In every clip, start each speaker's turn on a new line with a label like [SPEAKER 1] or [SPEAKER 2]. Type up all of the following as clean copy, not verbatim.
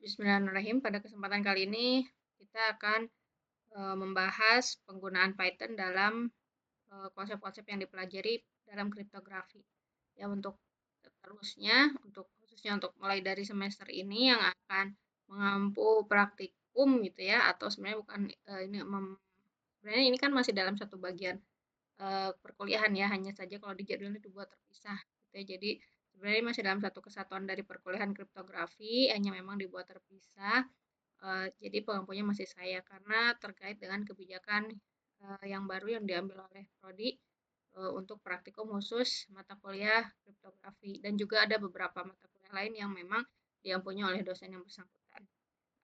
[SPEAKER 1] Bismillahirrahmanirrahim. Pada kesempatan kali ini kita akan membahas penggunaan Python dalam konsep-konsep yang dipelajari dalam kriptografi. Ya, untuk khususnya untuk mulai dari semester ini yang akan mengampu praktikum gitu ya, atau sebenarnya bukan sebenarnya ini kan masih dalam satu bagian perkuliahan ya, hanya saja kalau di jadwalnya dibuat terpisah gitu ya. Jadi sebenarnya masih dalam satu kesatuan dari perkuliahan kriptografi, hanya memang dibuat terpisah. Jadi pengampunya masih saya karena terkait dengan kebijakan yang baru yang diambil oleh prodi untuk praktikum khusus mata kuliah kriptografi, dan juga ada beberapa mata kuliah lain yang memang diampuni oleh dosen yang bersangkutan.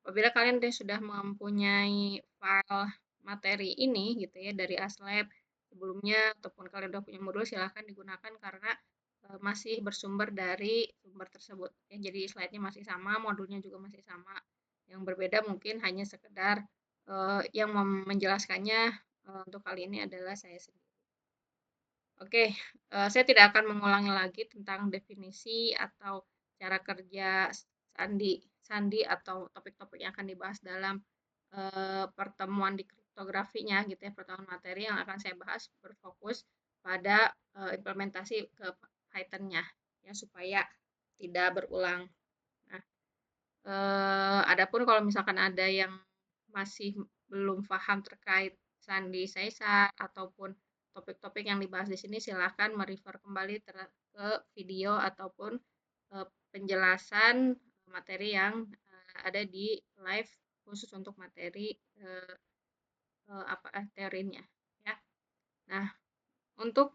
[SPEAKER 1] Apabila kalian sudah mempunyai file materi ini gitu ya dari Aslab sebelumnya, ataupun kalian sudah punya modul, silahkan digunakan karena masih bersumber dari sumber tersebut ya. Jadi slide-nya masih sama, modulnya juga masih sama. Yang berbeda mungkin hanya sekedar yang menjelaskannya untuk kali ini adalah saya sendiri. Oke, saya tidak akan mengulangi lagi tentang definisi atau cara kerja sandi atau topik-topik yang akan dibahas dalam pertemuan di kriptografinya gitu ya. Pertemuan materi yang akan saya bahas berfokus pada implementasi ke Python-nya ya, supaya tidak berulang. Nah, adapun kalau misalkan ada yang masih belum paham terkait sandi Caesar ataupun topik-topik yang dibahas di sini, silahkan merefer kembali ke video ataupun penjelasan materi yang ada di live khusus untuk materi teorinya ya. Nah, untuk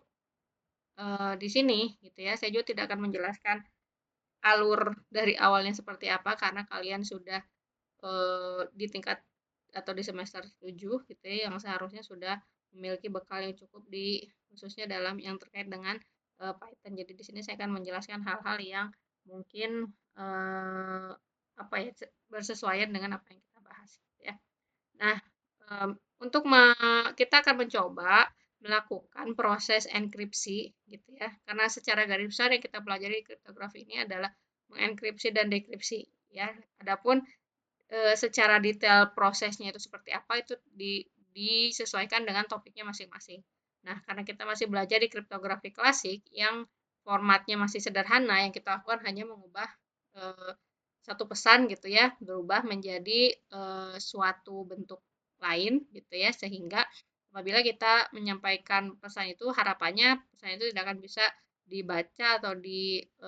[SPEAKER 1] di sini gitu ya, saya juga tidak akan menjelaskan alur dari awalnya seperti apa karena kalian sudah di tingkat atau di semester 7 gitu ya, yang seharusnya sudah memiliki bekal yang cukup di khususnya dalam yang terkait dengan Python. Jadi di sini saya akan menjelaskan hal-hal yang mungkin apa ya, bersesuaian dengan apa yang kita bahas gitu ya. Nah, untuk kita akan mencoba melakukan proses enkripsi gitu ya. Karena secara garis besar yang kita pelajari kriptografi ini adalah mengenkripsi dan dekripsi ya. Adapun secara detail prosesnya itu seperti apa itu disesuaikan dengan topiknya masing-masing. Nah, karena kita masih belajar di kriptografi klasik yang formatnya masih sederhana, yang kita lakukan hanya mengubah satu pesan gitu ya, berubah menjadi suatu bentuk lain gitu ya, sehingga apabila kita menyampaikan pesan itu, harapannya pesan itu tidak akan bisa dibaca atau diketahui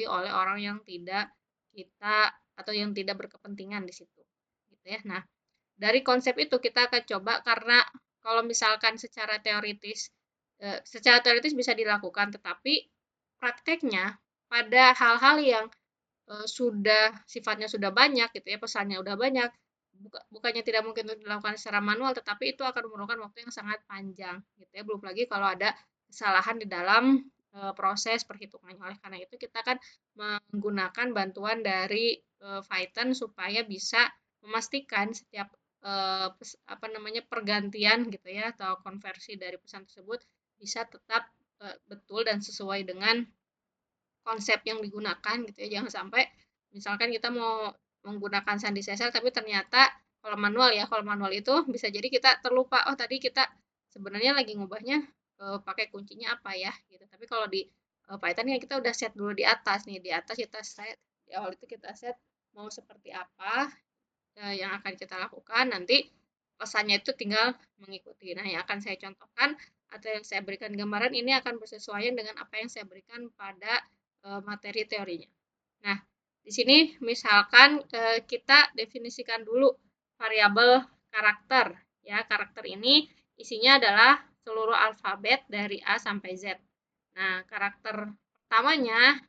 [SPEAKER 1] oleh orang yang tidak kita atau yang tidak berkepentingan di situ gitu ya. Nah, dari konsep itu kita akan coba, karena kalau misalkan secara teoritis bisa dilakukan, tetapi prakteknya pada hal-hal yang sifatnya sudah banyak gitu ya, pesannya udah banyak, bukannya tidak mungkin untuk dilakukan secara manual, tetapi itu akan memerlukan waktu yang sangat panjang gitu ya. Belum lagi kalau ada kesalahan di dalam proses perhitungannya. Oleh karena itu kita akan menggunakan bantuan dari Python supaya bisa memastikan setiap pergantian gitu ya, atau konversi dari pesan tersebut bisa tetap betul dan sesuai dengan konsep yang digunakan gitu ya. Jangan sampai misalkan kita mau menggunakan sandi Caesar tapi ternyata kalau manual itu bisa jadi kita terlupa, oh tadi kita sebenarnya lagi ngubahnya pakai kuncinya apa ya gitu. Tapi kalau di Python ya kita udah set dulu di atas nih, di atas kita set, di awal itu kita set mau seperti apa yang akan kita lakukan, nanti pesannya itu tinggal mengikuti. Nah, yang akan saya contohkan atau yang saya berikan gambaran ini akan bersesuaian dengan apa yang saya berikan pada materi teorinya. Nah, di sini misalkan kita definisikan dulu variabel karakter. Ya, karakter ini isinya adalah seluruh alfabet dari A sampai Z. Nah, karakter pertamanya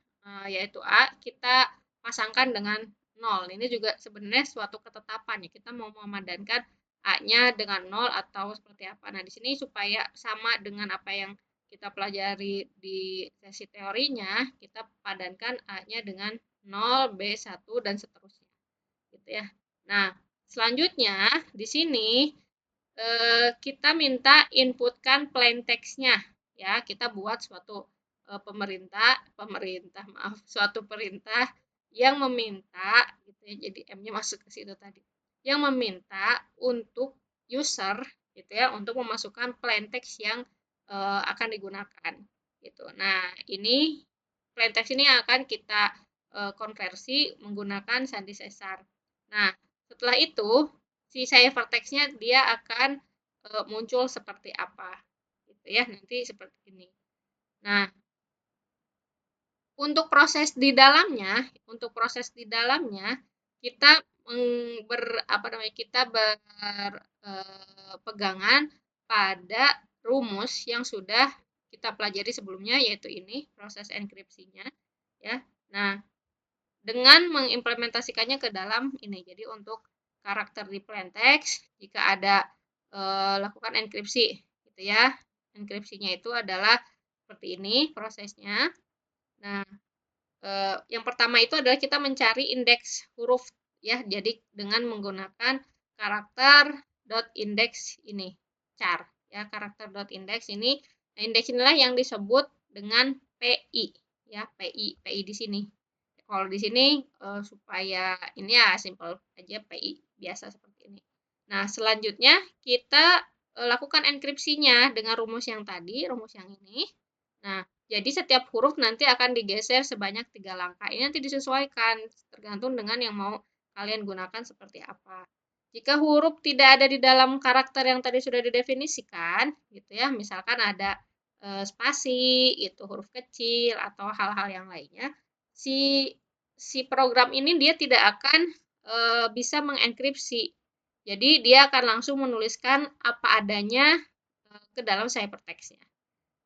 [SPEAKER 1] yaitu A, kita pasangkan dengan 0. Ini juga sebenarnya suatu ketetapan ya. Kita mau memadankan A-nya dengan 0 atau seperti apa. Nah, di sini supaya sama dengan apa yang kita pelajari di sesi teorinya, kita padankan A-nya dengan 0, B1 dan seterusnya. Gitu ya. Nah, selanjutnya di sini kita minta inputkan plain text-nya ya. Kita buat suatu suatu perintah yang meminta gitu ya, jadi M-nya masuk ke situ tadi. Yang meminta untuk user gitu ya untuk memasukkan plain text yang akan digunakan gitu. Nah, ini plain text ini akan kita konversi menggunakan sandi sesar. Nah, setelah itu si ciphertext-nya dia akan muncul seperti apa gitu ya, nanti seperti ini. Nah, untuk proses di dalamnya kita kita berpegangan pada rumus yang sudah kita pelajari sebelumnya, yaitu ini proses enkripsinya ya. Nah, dengan mengimplementasikannya ke dalam ini. Jadi untuk karakter di plain text jika ada lakukan enkripsi gitu ya. Enkripsinya itu adalah seperti ini prosesnya. Nah, yang pertama itu adalah kita mencari indeks huruf ya. Jadi dengan menggunakan karakter dot index ini char ya, karakter dot index ini. Nah, indeks inilah yang disebut dengan PI ya, PI di sini. Kalau di sini supaya ini ya simple aja PI biasa seperti ini. Nah, selanjutnya kita lakukan enkripsinya dengan rumus yang tadi, rumus yang ini. Nah, jadi setiap huruf nanti akan digeser sebanyak 3 langkah. Ini nanti disesuaikan tergantung dengan yang mau kalian gunakan seperti apa. Jika huruf tidak ada di dalam karakter yang tadi sudah didefinisikan, gitu ya, misalkan ada spasi, itu huruf kecil atau hal-hal yang lainnya, si program ini dia tidak akan bisa mengenkripsi. Jadi dia akan langsung menuliskan apa adanya ke dalam ciphertext-nya.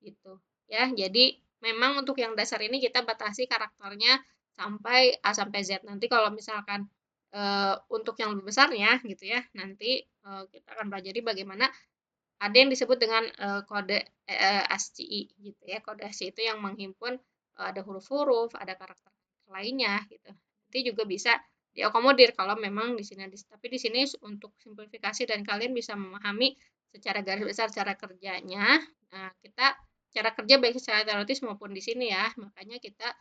[SPEAKER 1] Gitu ya. Jadi memang untuk yang dasar ini kita batasi karakternya sampai A sampai Z. Nanti kalau misalkan untuk yang lebih besarnya gitu ya, nanti kita akan pelajari bagaimana ada yang disebut dengan kode ASCII gitu ya. Kode ASCII itu yang menghimpun ada huruf-huruf, ada karakter lainnya gitu. Nanti juga bisa diakomodir kalau memang di sini tapi di sini untuk simplifikasi dan kalian bisa memahami secara garis besar cara kerjanya. Nah, kita cara kerja baik secara teoritis maupun di sini ya. Makanya kita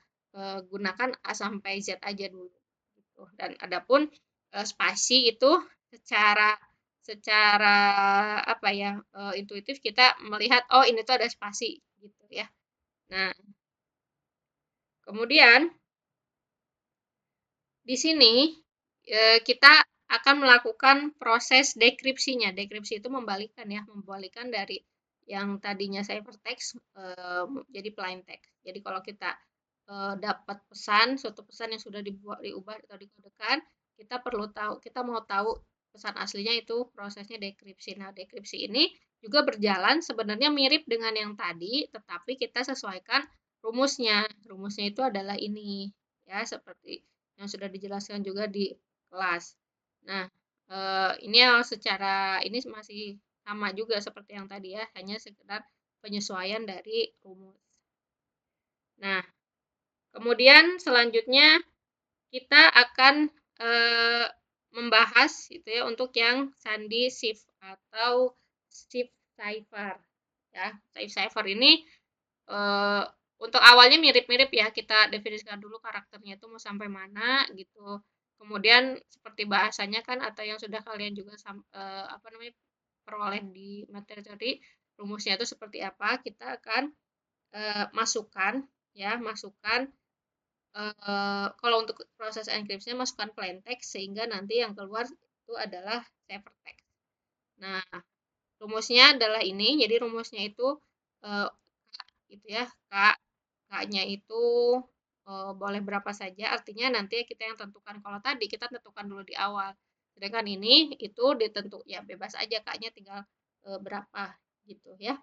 [SPEAKER 1] gunakan A sampai Z aja dulu gitu. Dan adapun spasi itu secara secara apa ya intuitif kita melihat oh ini tuh ada spasi gitu ya. Nah, kemudian di sini kita akan melakukan proses dekripsinya. Dekripsi itu membalikkan ya, membalikkan dari yang tadinya ciphertext jadi plain text. Jadi kalau kita dapat pesan, suatu pesan yang sudah diubah atau dikodekan, kita perlu tahu, kita mau tahu pesan aslinya itu prosesnya dekripsi. Nah, dekripsi ini juga berjalan sebenarnya mirip dengan yang tadi, tetapi kita sesuaikan rumusnya. Rumusnya itu adalah ini ya, seperti yang sudah dijelaskan juga di kelas. Nah, ini yang secara ini masih sama juga seperti yang tadi ya, hanya sekedar penyesuaian dari rumus. Nah, kemudian selanjutnya kita akan membahas itu ya untuk yang sandi shift atau shift cipher ya. Shift cipher ini untuk awalnya mirip-mirip ya, kita definisikan dulu karakternya itu mau sampai mana gitu. Kemudian seperti bahasanya kan atau yang sudah kalian juga peroleh di materi tadi, rumusnya itu seperti apa, kita akan masukkan kalau untuk proses enkripsinya masukkan plain text sehingga nanti yang keluar itu adalah ciphertext. Nah, rumusnya adalah ini. Jadi rumusnya itu gitu ya, K-nya itu boleh berapa saja, artinya nanti kita yang tentukan. Kalau tadi kita tentukan dulu di awal. Sedangkan ini itu ya bebas aja K-nya tinggal berapa gitu ya.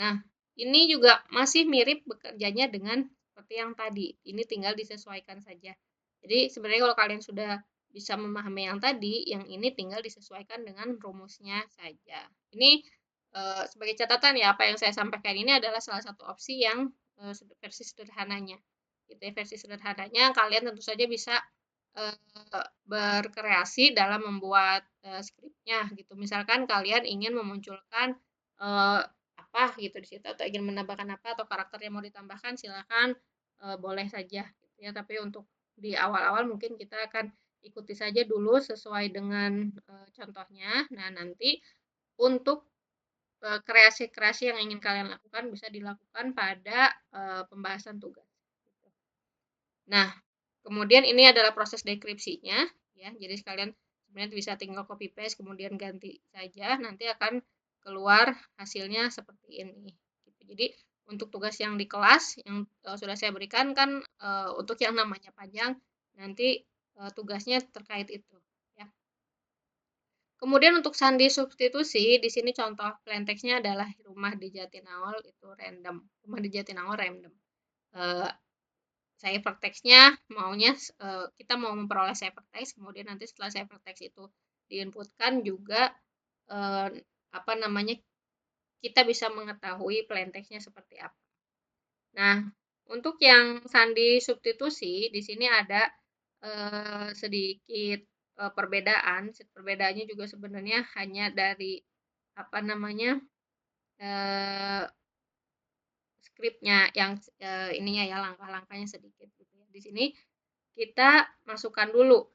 [SPEAKER 1] Nah, ini juga masih mirip bekerjanya dengan seperti yang tadi. Ini tinggal disesuaikan saja. Jadi sebenarnya kalau kalian sudah bisa memahami yang tadi, yang ini tinggal disesuaikan dengan rumusnya saja. Ini sebagai catatan ya, apa yang saya sampaikan ini adalah salah satu opsi yang versi sederhananya. Gitu ya, versi sederhananya kalian tentu saja bisa berkreasi dalam membuat skripnya gitu. Misalkan kalian ingin memunculkan apa gitu di situ atau ingin menambahkan apa atau karakter yang mau ditambahkan silakan boleh saja gitu ya. Tapi untuk di awal-awal mungkin kita akan ikuti saja dulu sesuai dengan contohnya. Nah, nanti untuk kreasi-kreasi yang ingin kalian lakukan bisa dilakukan pada pembahasan tugas. Nah, kemudian ini adalah proses deskripsinya, ya. Jadi sekalian sebenarnya bisa tinggal copy paste kemudian ganti saja, nanti akan keluar hasilnya seperti ini. Jadi untuk tugas yang di kelas yang sudah saya berikan kan untuk yang namanya panjang, nanti tugasnya terkait itu, ya. Kemudian untuk sandi substitusi, di sini contoh plain text-nya adalah rumah di Jatinangor itu random. Rumah di Jatinangor random. Cipher text-nya maunya kita mau memperoleh cipher text, kemudian nanti setelah cipher text itu diinputkan juga apa namanya kita bisa mengetahui plain text-nya seperti apa. Nah, untuk yang sandi substitusi di sini ada sedikit perbedaan. Perbedaannya juga sebenarnya hanya dari apa namanya skripnya yang ininya ya langkah-langkahnya sedikit gitu ya. Di sini kita masukkan dulu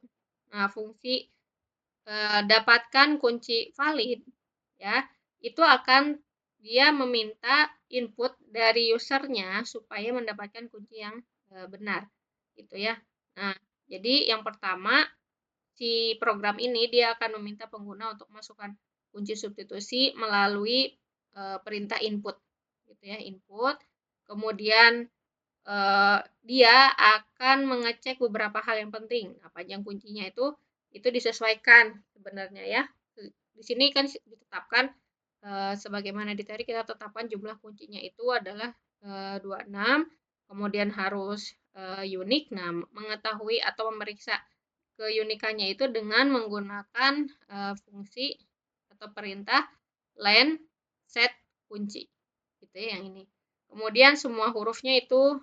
[SPEAKER 1] fungsi dapatkan kunci valid ya. Itu akan dia meminta input dari usernya supaya mendapatkan kunci yang benar gitu ya. Nah, jadi yang pertama si program ini dia akan meminta pengguna untuk masukkan kunci substitusi melalui perintah input gitu ya, input. Kemudian dia akan mengecek beberapa hal yang penting. Nah, panjang kuncinya itu disesuaikan sebenarnya ya. Di sini kan ditetapkan sebagaimana di tadi kita tetapkan jumlah kuncinya itu adalah 26, kemudian harus unik. Nah, mengetahui atau memeriksa keunikannya itu dengan menggunakan fungsi atau perintah len set kunci gitu ya yang ini. Kemudian semua hurufnya itu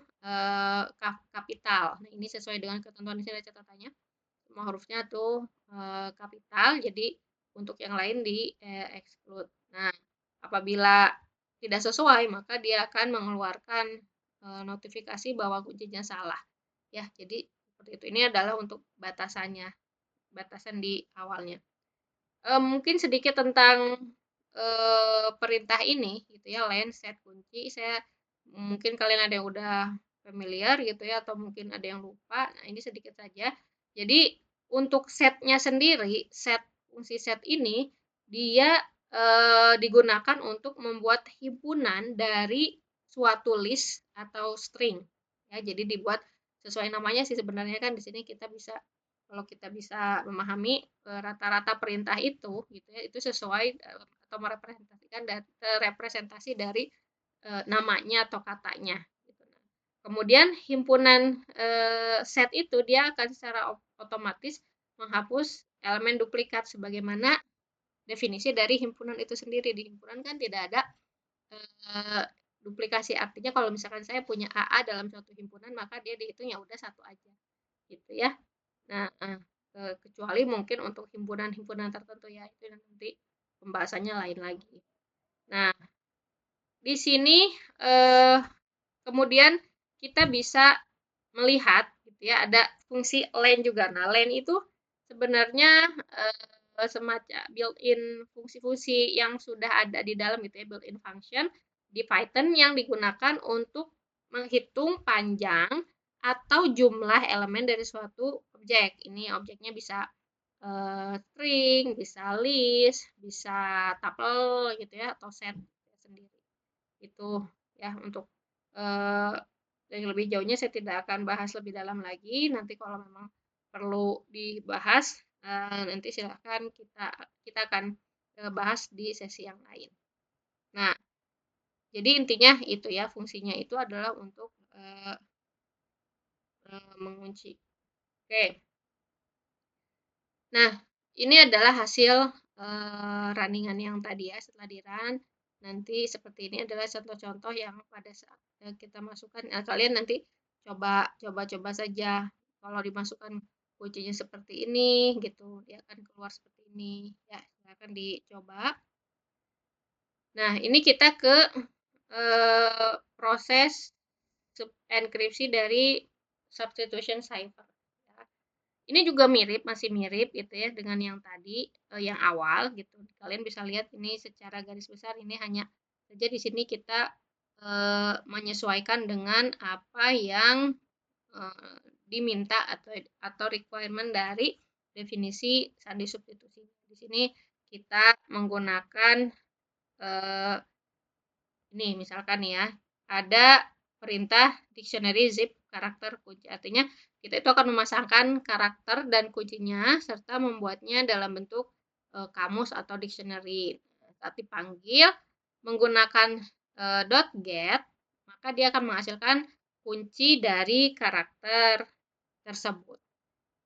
[SPEAKER 1] kapital. Nah, ini sesuai dengan ketentuan di sini catatannya. Semua hurufnya tuh kapital, jadi untuk yang lain di exclude. Nah, apabila tidak sesuai, maka dia akan mengeluarkan notifikasi bahwa kuncinya salah. Ya, jadi seperti itu. Ini adalah untuk batasannya, batasan di awalnya. Mungkin sedikit tentang perintah ini gitu ya, len set kunci. Saya mungkin kalian ada yang udah familiar gitu ya, atau mungkin ada yang lupa. Nah, ini sedikit saja. Jadi untuk setnya sendiri, fungsi set ini dia digunakan untuk membuat himpunan dari suatu list atau string. Ya, jadi dibuat sesuai namanya sih sebenarnya kan di sini kita bisa kalau kita bisa memahami rata-rata perintah itu gitu ya itu sesuai atau merepresentasikan representasi dari namanya atau katanya gitu. Kemudian himpunan set itu dia akan secara otomatis menghapus elemen duplikat sebagaimana definisi dari himpunan itu sendiri. Di himpunan kan tidak ada duplikasi, artinya kalau misalkan saya punya AA dalam suatu himpunan maka dia dihitung ya udah satu aja gitu ya. Nah, kecuali mungkin untuk himpunan-himpunan tertentu ya, itu nanti pembahasannya lain lagi. Nah, di sini kemudian kita bisa melihat gitu ya, ada fungsi len juga. Nah, len itu sebenarnya semacam built-in fungsi-fungsi yang sudah ada di dalam gitu ya, built-in function di Python yang digunakan untuk menghitung panjang atau jumlah elemen dari suatu objek. Ini objeknya bisa string, bisa list, bisa tuple gitu ya, atau set sendiri. Itu ya untuk yang lebih jauhnya saya tidak akan bahas lebih dalam lagi. Nanti kalau memang perlu dibahas, nanti silakan kita akan bahas di sesi yang lain. Nah, jadi intinya itu ya, fungsinya itu adalah untuk mengunci. Oke. Nah, ini adalah hasil runningan yang tadi ya, setelah di-run. Nanti seperti ini adalah contoh-contoh yang pada saat kita masukkan, kalian nanti coba saja. Kalau dimasukkan kuncinya seperti ini, gitu, dia akan keluar seperti ini. Ya, silakan dicoba. Nah, ini kita ke proses enkripsi dari substitution cipher. Ini juga mirip, masih mirip gitu ya dengan yang tadi, yang awal gitu. Kalian bisa lihat ini secara garis besar ini hanya saja di sini kita, menyesuaikan dengan apa yang, diminta atau requirement dari definisi sandi substitusi. Di sini kita menggunakan, eee, ini misalkan ya, ada perintah dictionary zip karakter kunci. Artinya kita itu akan memasangkan karakter dan kuncinya serta membuatnya dalam bentuk kamus atau dictionary. Saat dipanggil menggunakan .get, maka dia akan menghasilkan kunci dari karakter tersebut.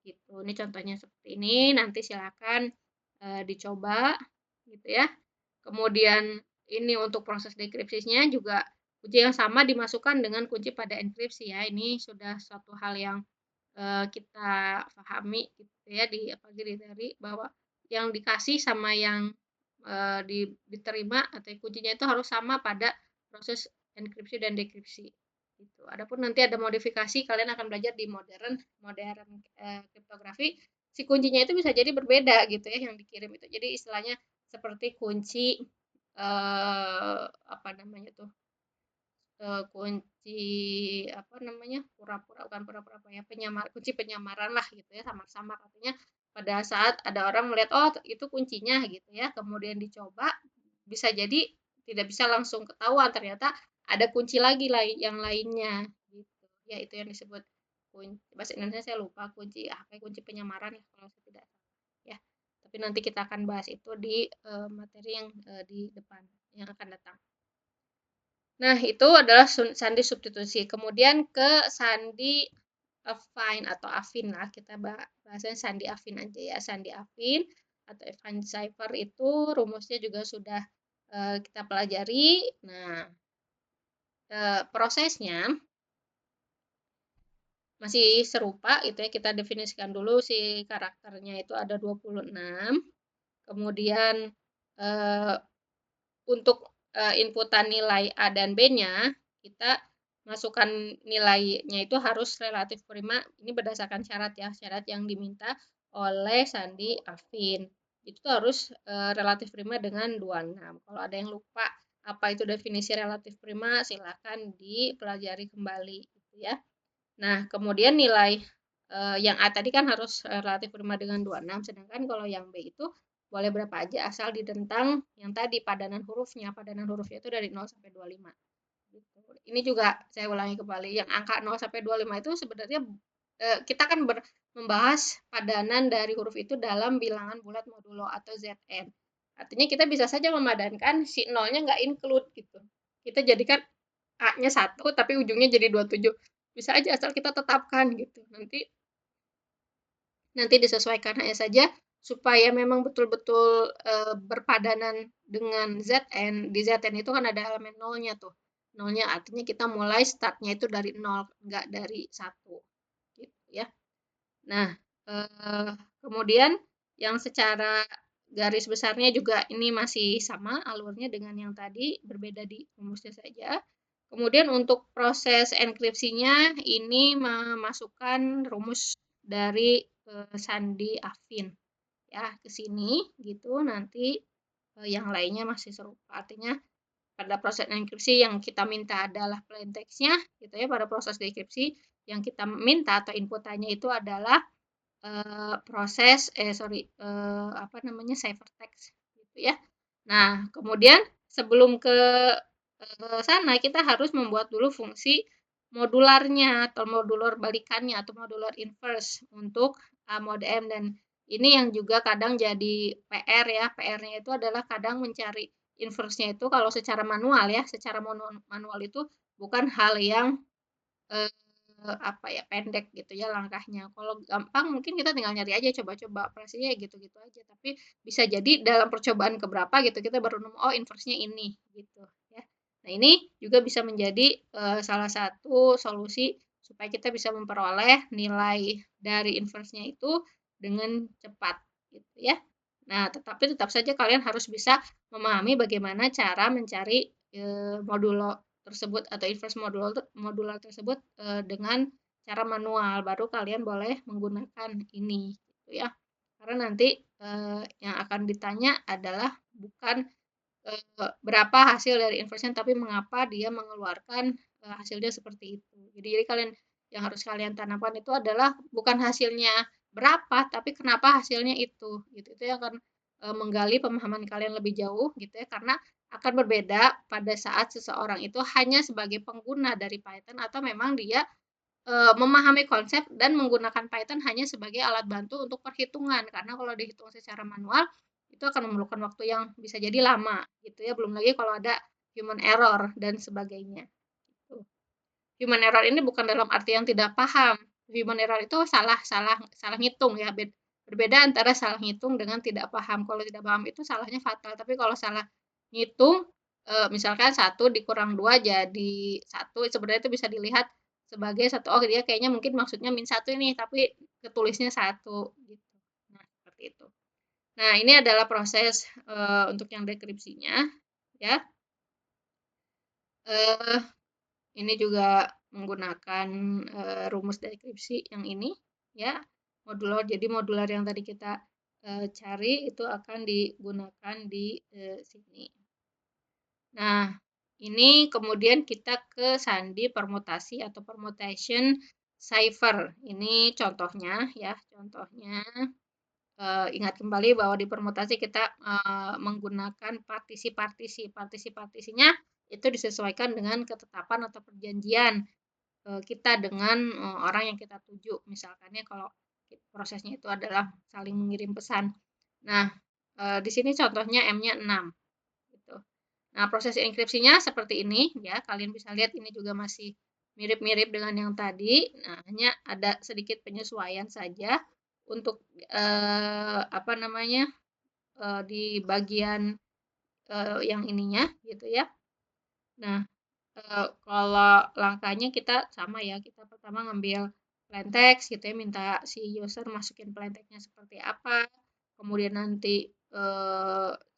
[SPEAKER 1] Gitu. Ini contohnya seperti ini. Nanti silakan dicoba gitu ya. Kemudian ini untuk proses dekripsinya juga kunci yang sama dimasukkan dengan kunci pada enkripsi ya. Ini sudah suatu hal yang kita pahami gitu ya apalagi dari bahwa yang dikasih sama yang diterima atau kuncinya itu harus sama pada proses enkripsi dan dekripsi. Gitu. Adapun nanti ada modifikasi, kalian akan belajar di modern kriptografi. Si kuncinya itu bisa jadi berbeda gitu ya yang dikirim itu. Jadi istilahnya seperti kunci apa namanya tuh, kunci apa namanya, pura-pura bukan pura-pura apa ya, kunci penyamaran lah gitu ya, samar-samar. Artinya pada saat ada orang melihat, oh itu kuncinya gitu ya, kemudian dicoba, bisa jadi tidak bisa langsung ketahuan, ternyata ada kunci lagi yang lainnya gitu. Ya itu yang disebut kunci, bahasa Indonesia saya lupa, kunci apa ya, kunci penyamaran ya kalau saya tidak salah ya. Tapi nanti kita akan bahas itu di materi yang di depan yang akan datang. Nah, itu adalah sandi substitusi. Kemudian ke sandi affine atau affin lah. Kita bahasanya sandi affin aja ya. Sandi affin atau affine cipher itu rumusnya juga sudah kita pelajari. Nah, prosesnya masih serupa itu ya. Kita definisikan dulu si karakternya itu ada 26. Kemudian untuk inputan nilai A dan B-nya, kita masukkan nilainya itu harus relatif prima. Ini berdasarkan syarat ya, syarat yang diminta oleh sandi affin. Itu harus relatif prima dengan 26. Kalau ada yang lupa apa itu definisi relatif prima, silakan dipelajari kembali gitu ya. Nah, kemudian nilai yang A tadi kan harus relatif prima dengan 26, sedangkan kalau yang B itu boleh berapa aja asal ditentang yang tadi padanan hurufnya. Padanan hurufnya itu dari 0 sampai 25. Gitu. Ini juga saya ulangi kembali, yang angka 0 sampai 25 itu sebenarnya kita kan membahas padanan dari huruf itu dalam bilangan bulat modulo atau Zn. Artinya kita bisa saja memadankan si nolnya nggak include gitu. Kita jadikan A-nya 1 tapi ujungnya jadi 27. Bisa aja asal kita tetapkan gitu. Nanti disesuaikan hanya saja supaya memang betul-betul berpadanan dengan Zn. Di Zn itu kan ada elemen nolnya tuh. Nolnya artinya kita mulai startnya itu dari 0, enggak dari 1. Gitu ya. Nah, kemudian yang secara garis besarnya juga ini masih sama alurnya dengan yang tadi, berbeda di rumusnya saja. Kemudian untuk proses enkripsinya ini memasukkan rumus dari sandi affin ya ke sini gitu. Nanti yang lainnya masih serupa. Artinya pada proses enkripsi yang kita minta adalah plain text-nya gitu ya. Pada proses dekripsi yang kita minta atau inputannya itu adalah apa namanya, ciphertext gitu ya. Nah, kemudian sebelum ke sana kita harus membuat dulu fungsi modularnya atau modular balikannya atau modular inverse untuk A mod M, dan ini yang juga kadang jadi PR ya. PR-nya itu adalah kadang mencari inverse-nya itu kalau secara manual ya, secara manual itu bukan hal yang apa ya, pendek gitu ya langkahnya. Kalau gampang mungkin kita tinggal nyari aja, coba-coba operasinya ya gitu-gitu aja. Tapi bisa jadi dalam percobaan keberapa gitu kita baru nemu oh inverse-nya ini gitu ya. Nah, ini juga bisa menjadi salah satu solusi supaya kita bisa memperoleh nilai dari inverse-nya itu dengan cepat gitu ya. Nah, tetapi tetap saja kalian harus bisa memahami bagaimana cara mencari modulo tersebut atau inverse modular tersebut dengan secara manual, baru kalian boleh menggunakan ini, gitu ya. Karena nanti yang akan ditanya adalah bukan berapa hasil dari inversion, tapi mengapa dia mengeluarkan hasilnya seperti itu. Jadi kalian yang harus kalian tanamkan itu adalah bukan hasilnya berapa, tapi kenapa hasilnya itu. Gitu. Itu yang akan menggali pemahaman kalian lebih jauh, gitu ya, karena akan berbeda pada saat seseorang itu hanya sebagai pengguna dari Python atau memang dia memahami konsep dan menggunakan Python hanya sebagai alat bantu untuk perhitungan. Karena kalau dihitung secara manual, itu akan memerlukan waktu yang bisa jadi lama, gitu ya. Belum lagi kalau ada human error dan sebagainya. Gitu. Human error ini bukan dalam arti yang tidak paham. Human error itu salah ngitung ya. Berbeda antara salah ngitung dengan tidak paham. Kalau tidak paham itu salahnya fatal. Tapi kalau salah ngitung, misalkan 1 dikurang 2 jadi 1, sebenarnya itu bisa dilihat sebagai satu, oh dia kayaknya mungkin maksudnya -1 ini, tapi ketulisnya 1 gitu. Nah, seperti itu. Nah, ini adalah proses untuk yang deskripsinya ya. Ini juga menggunakan rumus deskripsi yang ini ya. Modular. Jadi modular yang tadi kita cari itu akan digunakan di sini. Nah, ini kemudian kita ke sandi permutasi atau permutation cipher. Ini contohnya ya, contohnya. Ingat kembali bahwa di permutasi kita menggunakan partisi-partisi. Partisi-partisinya itu disesuaikan dengan ketetapan atau perjanjian kita dengan orang yang kita tuju. Misalkannya kalau prosesnya itu adalah saling mengirim pesan. Nah, di sini contohnya M-nya 6. Gitu. Nah, proses enkripsinya seperti ini ya. Kalian bisa lihat ini juga masih mirip-mirip dengan yang tadi. Nah, hanya ada sedikit penyesuaian saja untuk apa namanya? Di bagian yang ininya gitu ya. Nah, kalau langkahnya kita sama ya. Kita pertama ngambil plain text gitu ya, minta si user masukin plain text-nya seperti apa. Kemudian nanti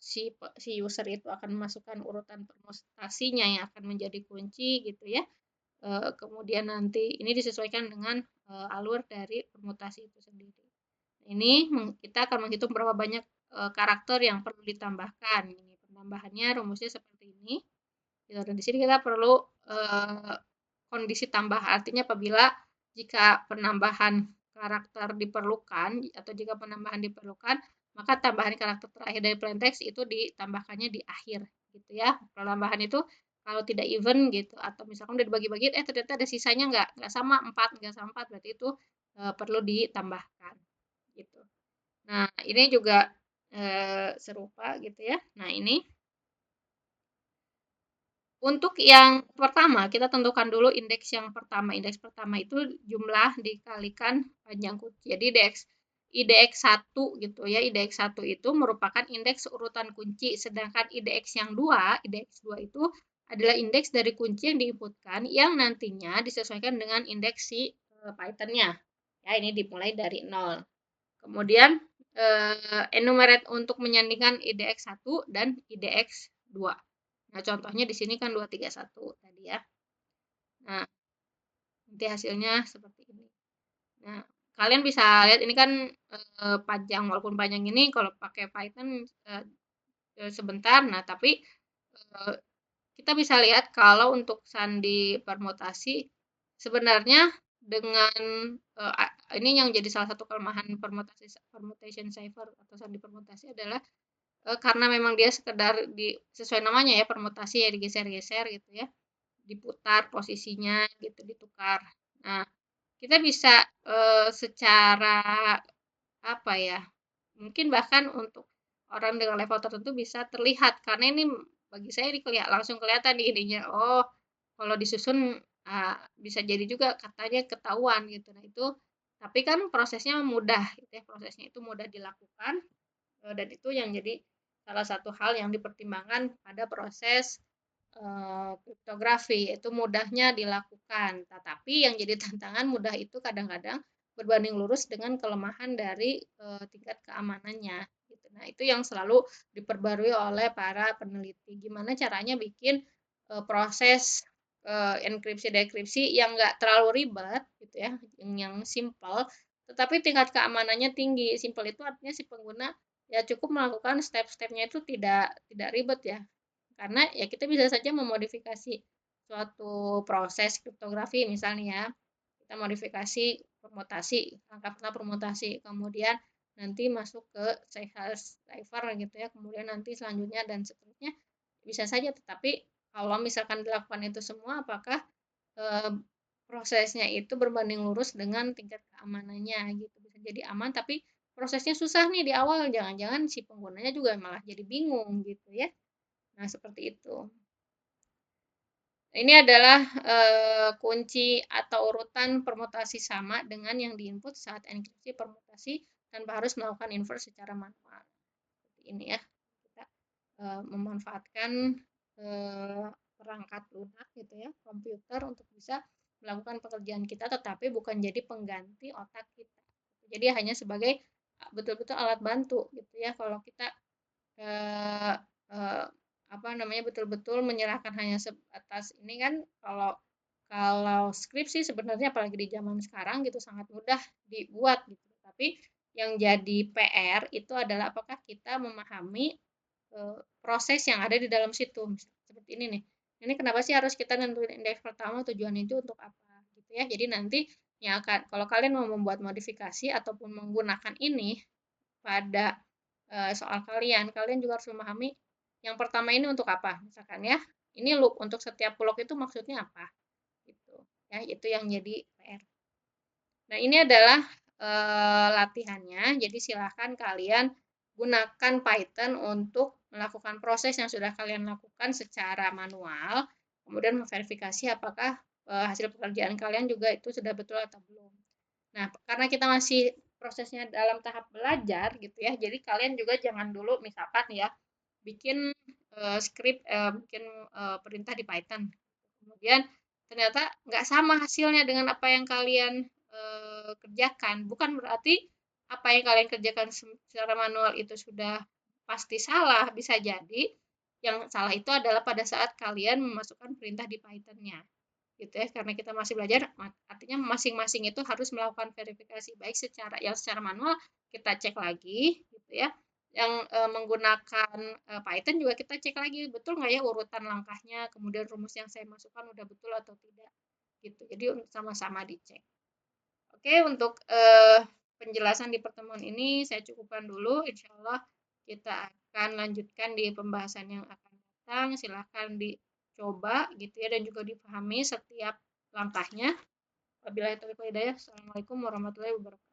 [SPEAKER 1] si user itu akan memasukkan urutan permutasinya yang akan menjadi kunci gitu ya. Kemudian nanti ini disesuaikan dengan alur dari permutasi itu sendiri. Ini kita akan menghitung berapa banyak karakter yang perlu ditambahkan. Ini penambahannya rumusnya seperti ini. Dan di sini kita perlu kondisi tambah, artinya apabila jika penambahan karakter diperlukan atau jika penambahan diperlukan, maka tambahan karakter terakhir dari plain text itu ditambahkannya di akhir gitu ya. Penambahan itu kalau tidak even gitu atau misalkan udah dibagi-bagi ternyata ada sisanya nggak sama 4, nggak sama 4 berarti itu perlu ditambahkan gitu. Nah, ini juga serupa gitu ya. Nah, ini untuk yang pertama, kita tentukan dulu indeks yang pertama. Indeks pertama itu jumlah dikalikan panjang kunci. Jadi IDX 1 gitu ya. IDX 1 itu merupakan indeks urutan kunci. Sedangkan IDX yang 2, IDX 2 itu adalah indeks dari kunci yang diinputkan yang nantinya disesuaikan dengan indeks si Python-nya. Ya, ini dimulai dari 0. Kemudian enumerate untuk menyandingkan IDX 1 dan IDX 2. Nah, contohnya di sini kan 231 tadi ya. Nah, nanti hasilnya seperti ini. Nah, kalian bisa lihat ini kan panjang, walaupun panjang ini kalau pakai Python sebentar. Nah, tapi kita bisa lihat kalau untuk sandi permutasi sebenarnya dengan ini yang jadi salah satu kelemahan permutation cipher atau sandi permutasi adalah karena memang dia sekedar sesuai namanya ya permutasi ya digeser-geser gitu ya, diputar posisinya gitu, ditukar. Nah, kita bisa secara apa ya, mungkin bahkan untuk orang dengan level tertentu bisa terlihat karena ini bagi saya langsung kelihatan nih ininya. Oh, kalau disusun bisa jadi juga katanya ketahuan gitu. Nah, itu tapi kan prosesnya mudah gitu ya, prosesnya itu mudah dilakukan dan itu yang jadi salah satu hal yang dipertimbangkan pada proses kriptografi, yaitu mudahnya dilakukan. Tetapi yang jadi tantangan mudah itu kadang-kadang berbanding lurus dengan kelemahan dari tingkat keamanannya. Gitu. Nah, itu yang selalu diperbarui oleh para peneliti. Gimana caranya bikin proses enkripsi dekripsi yang nggak terlalu ribet gitu ya, yang simple, tetapi tingkat keamanannya tinggi. Simple itu artinya si pengguna ya cukup melakukan step-stepnya itu tidak ribet ya. Karena ya kita bisa saja memodifikasi suatu proses kriptografi misalnya ya. Kita modifikasi permutasi, langkah-langkah permutasi, kemudian nanti masuk ke cipher gitu ya, kemudian nanti selanjutnya dan seterusnya bisa saja, tetapi kalau misalkan dilakukan itu semua, apakah prosesnya itu berbanding lurus dengan tingkat keamanannya gitu. Bisa jadi aman tapi prosesnya susah nih di awal, jangan-jangan si penggunanya juga malah jadi bingung gitu ya. Nah, seperti itu. Ini adalah kunci atau urutan permutasi sama dengan yang diinput saat enkripsi permutasi tanpa harus melakukan invert secara manual. Seperti ini ya. Kita memanfaatkan perangkat lunak gitu ya, komputer untuk bisa melakukan pekerjaan kita, tetapi bukan jadi pengganti otak kita. Jadi hanya sebagai betul-betul alat bantu gitu ya. Kalau kita eh, eh, apa namanya betul-betul menyerahkan hanya sebatas ini kan, kalau kalau skripsi sebenarnya apalagi di zaman sekarang gitu sangat mudah dibuat gitu. Tapi yang jadi PR itu adalah apakah kita memahami proses yang ada di dalam situ. Seperti ini nih. Ini kenapa sih harus kita nentuin indeks pertama, tujuan itu untuk apa gitu ya. Jadi nanti yang akan kalau kalian mau membuat modifikasi ataupun menggunakan ini pada soal kalian, kalian juga harus memahami yang pertama ini untuk apa. Misalkan ya, ini loop untuk setiap blok itu maksudnya apa gitu. Ya, itu yang jadi PR. Nah, ini adalah latihannya. Jadi silahkan kalian gunakan Python untuk melakukan proses yang sudah kalian lakukan secara manual, kemudian memverifikasi apakah hasil pekerjaan kalian juga itu sudah betul atau belum. Nah, karena kita masih prosesnya dalam tahap belajar gitu ya, jadi kalian juga jangan dulu misalkan ya bikin script, bikin perintah di Python. Kemudian ternyata nggak sama hasilnya dengan apa yang kalian kerjakan. Bukan berarti apa yang kalian kerjakan secara manual itu sudah pasti salah. Bisa jadi yang salah itu adalah pada saat kalian memasukkan perintah di Python-nya gitu ya, karena kita masih belajar artinya masing-masing itu harus melakukan verifikasi baik secara manual kita cek lagi gitu ya, yang menggunakan Python juga kita cek lagi betul nggak ya urutan langkahnya, kemudian rumus yang saya masukkan udah betul atau tidak gitu, jadi sama-sama dicek. Oke, untuk penjelasan di pertemuan ini saya cukupkan dulu, insya Allah kita akan lanjutkan di pembahasan yang akan datang. Silahkan dicoba gitu ya dan juga dipahami setiap langkahnya. Wabillahi taufiq wal hidayah. Assalamualaikum warahmatullahi wabarakatuh.